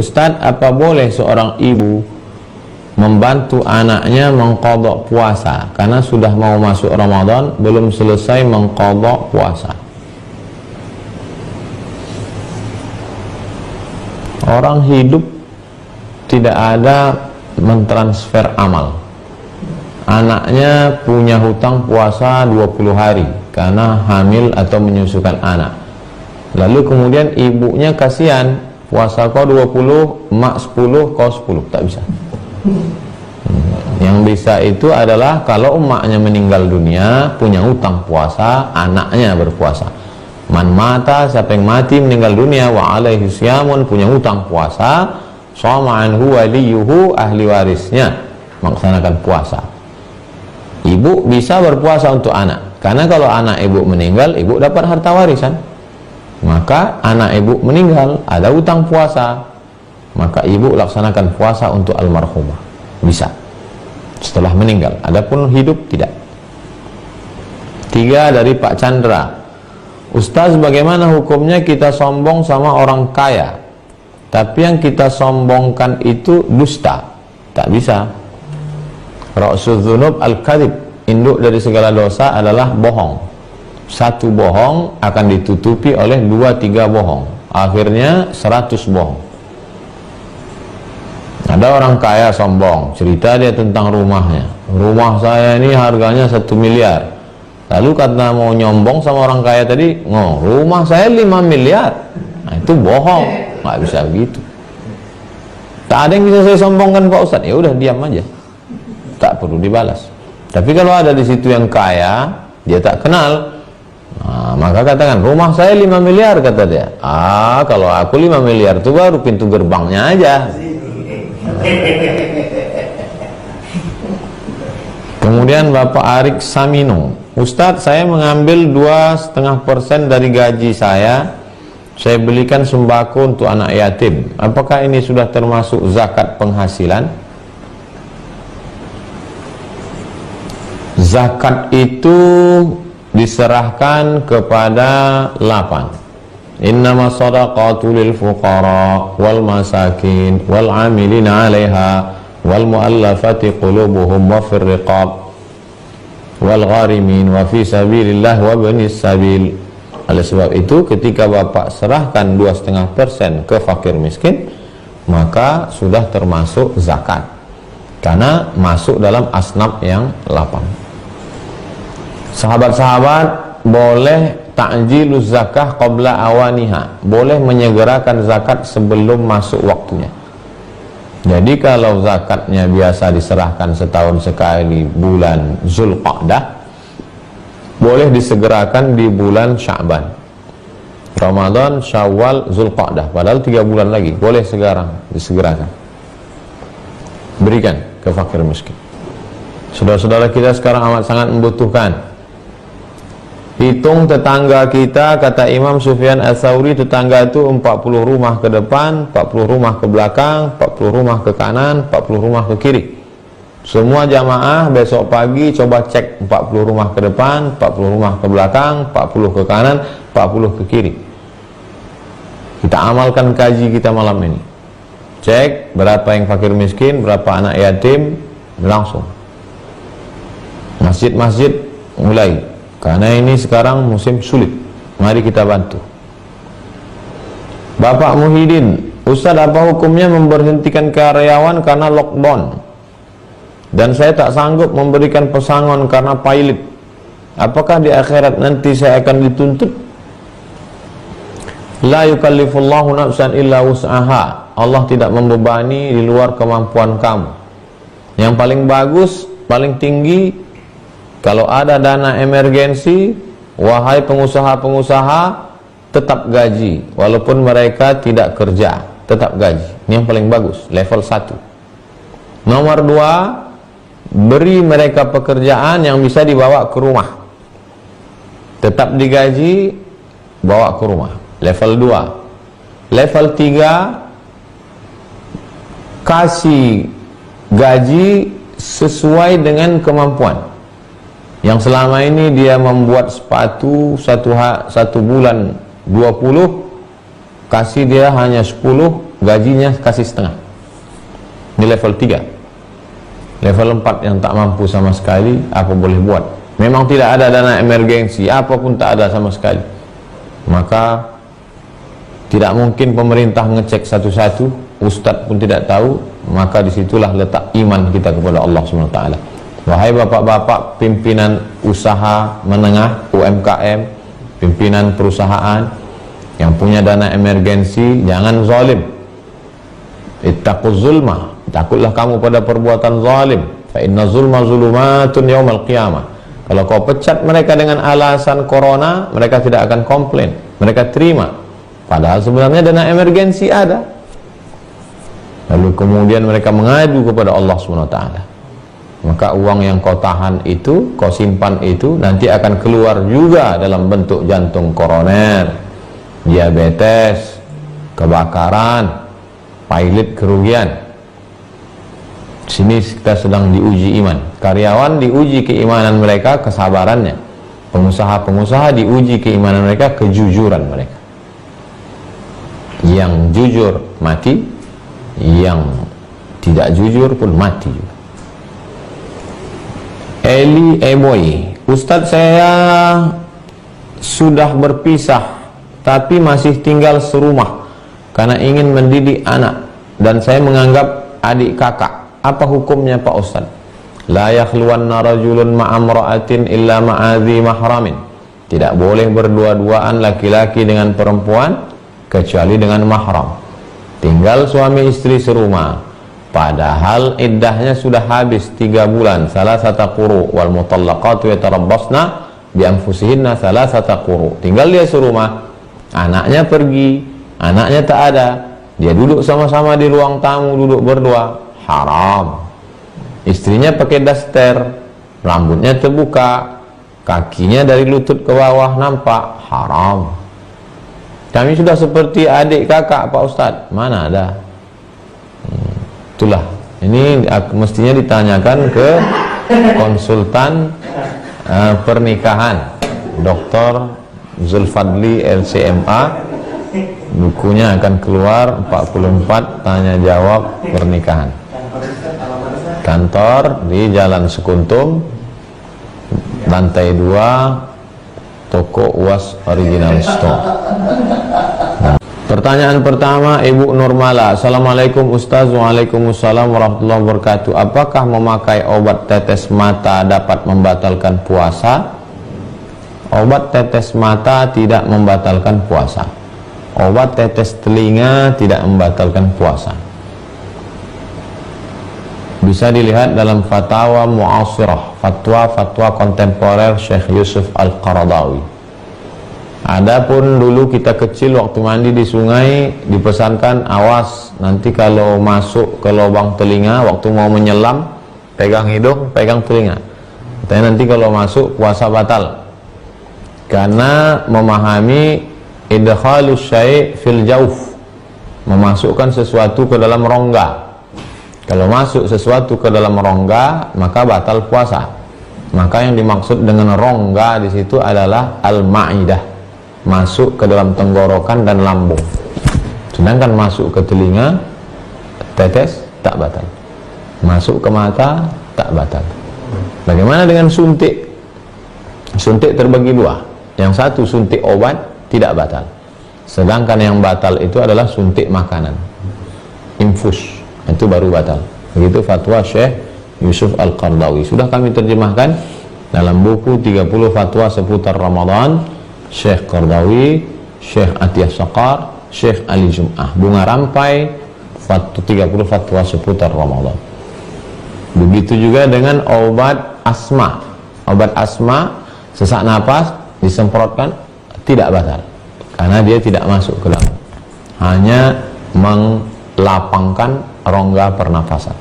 Ustadz, apa boleh seorang ibu membantu anaknya mengqadha puasa karena sudah mau masuk Ramadan, belum selesai mengqadha puasa? Orang hidup tidak ada mentransfer amal. Anaknya punya hutang puasa 20 hari karena hamil atau menyusukan anak. Lalu kemudian ibunya kasihan, puasa kau 20, emak 10, kau 10. Tak bisa. Yang bisa itu adalah kalau emaknya meninggal dunia, punya hutang puasa, anaknya berpuasa. Man mata, siapa yang mati meninggal dunia, wa alaihi syamun, punya hutang puasa, shoma anhu waliyuhu, ahli warisnya melaksanakan puasa. Ibu bisa berpuasa untuk anak, karena kalau anak ibu meninggal, ibu dapat harta warisan. Maka anak ibu meninggal, ada hutang puasa, maka ibu laksanakan puasa untuk almarhumah. Bisa setelah meninggal, adapun hidup tidak. 3 dari Pak Chandra. Ustaz, bagaimana hukumnya kita sombong sama orang kaya, tapi yang kita sombongkan itu dusta? Tak bisa. Ra'sul dzunub al-kadhib, induk dari segala dosa adalah bohong. Satu bohong akan ditutupi oleh 2-3 bohong, akhirnya 100 bohong. Ada orang kaya sombong, cerita dia tentang rumahnya. Rumah saya ini harganya 1 miliar. Lalu kata mau nyombong sama orang kaya tadi, rumah saya 5 miliar. Nah, itu bohong, nggak bisa begitu. Tak ada yang bisa saya sombongkan Pak Ustadz. Ya udah, diam aja, tak perlu dibalas. Tapi kalau ada di situ yang kaya, dia tak kenal, nah, maka katakan rumah saya 5 miliar, kata dia. Kalau aku 5 miliar itu baru pintu gerbangnya aja. Kemudian Bapak Arik Samino, Ustadz, saya mengambil 2,5% dari gaji saya belikan sembako untuk anak yatim. Apakah ini sudah termasuk zakat penghasilan? Zakat itu diserahkan kepada 8. Innama shadaqatu lil fuqara wal masakin wal amilina 'alaiha wal mu'allafati qulubuhum wa fir riqab wal gharimin wa fi sabilillah wa ibnis sabil. Oleh sebab itu, ketika Bapak serahkan 2,5% ke fakir miskin, maka sudah termasuk zakat, karena masuk dalam asnaf yang 8. Sahabat-sahabat boleh ta'jiluz zakah qabla awaniha, boleh menyegerakan zakat sebelum masuk waktunya. Jadi kalau zakatnya biasa diserahkan setahun sekali bulan Zulqa'dah, boleh disegerakan di bulan Sya'ban, Ramadan, Syawal, Zulqa'dah, padahal 3 bulan lagi, boleh sekarang disegerakan, berikan ke fakir miskin. Saudara-saudara kita sekarang amat sangat membutuhkan. Hitung tetangga kita, kata Imam Sufyan Ats-Tsauri, tetangga itu 40 rumah ke depan, 40 rumah ke belakang, 40 rumah ke kanan, 40 rumah ke kiri. Semua jamaah besok pagi coba cek 40 rumah ke depan, 40 rumah ke belakang, 40 ke kanan, 40 ke kiri. Kita amalkan kaji kita malam ini. Cek berapa yang fakir miskin, berapa anak yatim, langsung. Masjid-masjid mulai, karena ini sekarang musim sulit. Mari kita bantu. Bapak Muhyiddin, Ustaz, apa hukumnya memberhentikan karyawan karena lockdown? Dan saya tak sanggup memberikan pesangon karena pilot. Apakah di akhirat nanti saya akan dituntut? La yukallifullahu nafsan illa wus'aha. Allah tidak membebani di luar kemampuan kamu. Yang paling bagus, paling tinggi, kalau ada dana emergensi, wahai pengusaha-pengusaha, tetap gaji, walaupun mereka tidak kerja, tetap gaji. Ini yang paling bagus, level 1. Nomor 2, beri mereka pekerjaan yang bisa dibawa ke rumah, tetap digaji, bawa ke rumah. Level 2. Level 3, kasih gaji sesuai dengan kemampuan. Yang selama ini dia membuat sepatu satu bulan 20, kasih dia hanya 10 gajinya kasih setengah. Ini level 3. Level 4 yang tak mampu sama sekali, apa boleh buat? Memang tidak ada dana emergensi, apapun tak ada sama sekali, maka tidak mungkin pemerintah ngecek satu-satu, ustadz pun tidak tahu, maka disitulah letak iman kita kepada Allah SWT. Wahai bapak-bapak pimpinan usaha menengah, UMKM, pimpinan perusahaan yang punya dana emergensi, jangan zalim. Ittaquz zulma, takutlah kamu pada perbuatan zalim. Fa inna zulma zulumatun yaumal qiyamah. Kalau kau pecat mereka dengan alasan corona, mereka tidak akan komplain, mereka terima. Padahal sebenarnya dana emergensi ada. Lalu kemudian mereka mengadu kepada Allah SWT. Maka uang yang kau tahan itu, kau simpan itu, nanti akan keluar juga dalam bentuk jantung koroner, diabetes, kebakaran, pilot kerugian. Sini kita sedang diuji iman. Karyawan diuji keimanan mereka, kesabarannya. Pengusaha-pengusaha diuji keimanan mereka, kejujuran mereka. Yang jujur mati, yang tidak jujur pun mati juga. Eli Eboy, Ustadz, saya sudah berpisah tapi masih tinggal serumah karena ingin mendidik anak, dan saya menganggap adik kakak. Apa hukumnya Pak Ustadz? La yakhluwanna rajulun ma'amra'atin illa ma'adhi mahramin. Tidak boleh berdua-duaan laki-laki dengan perempuan kecuali dengan mahram. Tinggal suami istri serumah, padahal iddahnya sudah habis 3 bulan, salasata quru, wal mutallaqatu yatarabbasna bi anfusihinna salasata quru. Tinggal dia serumah, anaknya pergi, anaknya tak ada, dia duduk sama-sama di ruang tamu, duduk berdua, haram. Istrinya pakai daster, rambutnya terbuka, kakinya dari lutut ke bawah nampak, haram. Kami sudah seperti adik kakak Pak Ustadz. Mana ada? Itulah, ini mestinya ditanyakan ke konsultan pernikahan, Dr. Zulfadli LCMA. Bukunya akan keluar 44 tanya jawab pernikahan. Kantor di Jalan Sekuntum, lantai 2, toko UAS Original Store. Nah, pertanyaan pertama, Ibu Nurmala. Assalamualaikum Ustaz. Waalaikumsalam warahmatullahi wabarakatuh. Apakah memakai obat tetes mata dapat membatalkan puasa? Obat tetes mata tidak membatalkan puasa. Obat tetes telinga tidak membatalkan puasa. Bisa dilihat dalam fatwa mu'asirah, fatwa-fatwa kontemporer Syekh Yusuf Al-Qaradawi. Adapun dulu kita kecil waktu mandi di sungai dipesankan, awas nanti kalau masuk ke lubang telinga waktu mau menyelam, pegang hidung, pegang telinga. Katanya nanti kalau masuk puasa batal. Karena memahami idkhalus syai' fil jauf, memasukkan sesuatu ke dalam rongga. Kalau masuk sesuatu ke dalam rongga, maka batal puasa. Maka yang dimaksud dengan rongga di situ adalah al-ma'idah, masuk ke dalam tenggorokan dan lambung. Sedangkan masuk ke telinga, tetes, tak batal. Masuk ke mata, tak batal. Bagaimana dengan suntik? Suntik terbagi 2. Yang satu suntik obat, tidak batal. Sedangkan yang batal itu adalah suntik makanan, infus, itu baru batal. Begitu fatwa Syekh Yusuf Al-Qaradawi. Sudah kami terjemahkan dalam buku 30 fatwa seputar Ramadan, Syekh Qaradawi, Syekh Atiyah Saqar, Syekh Ali Jum'ah. Bunga rampai 30 fatwa seputar Ramadan. Begitu juga dengan obat asma. Obat asma, sesak napas, disemprotkan, tidak batal. Karena dia tidak masuk ke dalam, hanya melapangkan rongga pernafasan.